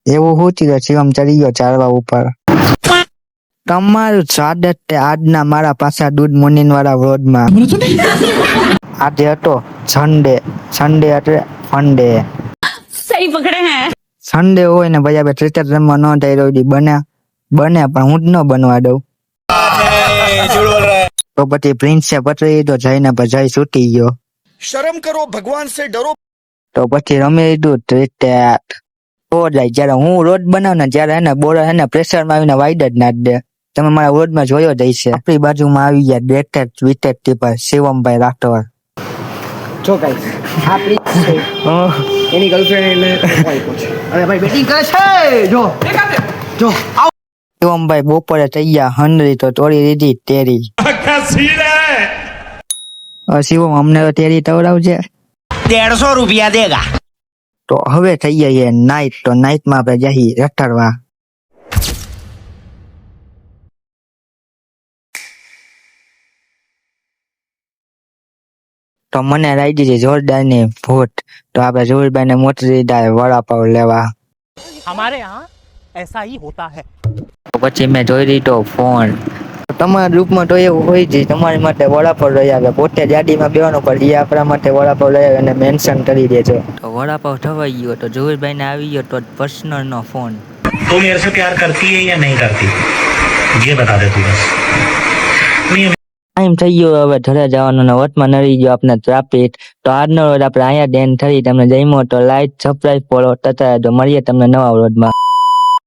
એવું શું થયું શિવમ ચડી ગયો ચાલવા ઉપર? તમારું સ્વાગત છે આજના મારા પાછા દૂધ મોર્નિંગ વાળા વ્લોગમાં. આજે હતો સન્ડે એટલે ફંડે. सही पकड़े हैं। સન્ડે હોય ને ભાઈ આપણે ક્રિકેટ રમવા ન થઈ રહ્યું બને પણ હું જ ન બનવા દઉં. તો પછી પ્રિન્સે પકડી તો જઈને પછી છૂટી ગયો. शर्म करो भगवान से डरो। તો પછી રમી લીધું ક્રિકેટ. તો જાય જયારે હું રોજ બનાવ ને ત્યારે એને બોલર એને પ્રેશરમાં આવીને વાઈડ જ નાખ દે. તમે મારા રોજમાં જોયો જ હશે. આપણી બાજુમાં આવી ગયા ડેટેડ વિટેડ ટીપર શિવમભાઈ રાઠોડ. જો ગાઈસ આપણી છે એની ગર્લફ્રેન્ડ એટલે હવે ભાઈ બેટિંગ કરે છે. જો શિવમભાઈ બપોરે થઈ ગયા હંડરી તો તોડી દીધી તેરી. શિવમ અમને તો તેરી તવડાવજે. 150 रुपया देगा। તો હવે થઈ ગયા નાઈટ. તો નાઈટમાં આપણે જઈ રખડવા. તો મને લાગી છે જોરદારની ભૂત. તો આપણે જોરબાઈ ને મોટી દીધા વડાપાવ લેવા. हमारे यहाँ ऐसा ही होता है। તો પછી મેં જોઈ લીધો ફોન. તમારા ગ્રુપમાં તો એવું હોય છે તમારી માટે વડાપાવ લઈ આવે. પોતે ગાડીમાં બેવાનું પણ એ આપણા માટે વડાપાવ લઈ આવે અને મેન્શન કરી દેજો. તો વડાપાવ થવાઈ ગયો. તો જોરબાઈ ને આવી ગયો તો પર્સનલ નો ફોન. तो मेरे से प्यार करती है या नहीं करती ये बता दे तू बस। ટાઈમ થઈ ગયો હવે ઘરે જવાનો ને વટમાં નડી ગયો આપણે ટ્રાફિક. તો આજનો રોજ આપણે અહીંયા ડેન થઈ. તમને જઈમો તો લાઈક સબસ્ક્રાઇબ ફોલો તથા મળીએ તમને નવા રોજમાં.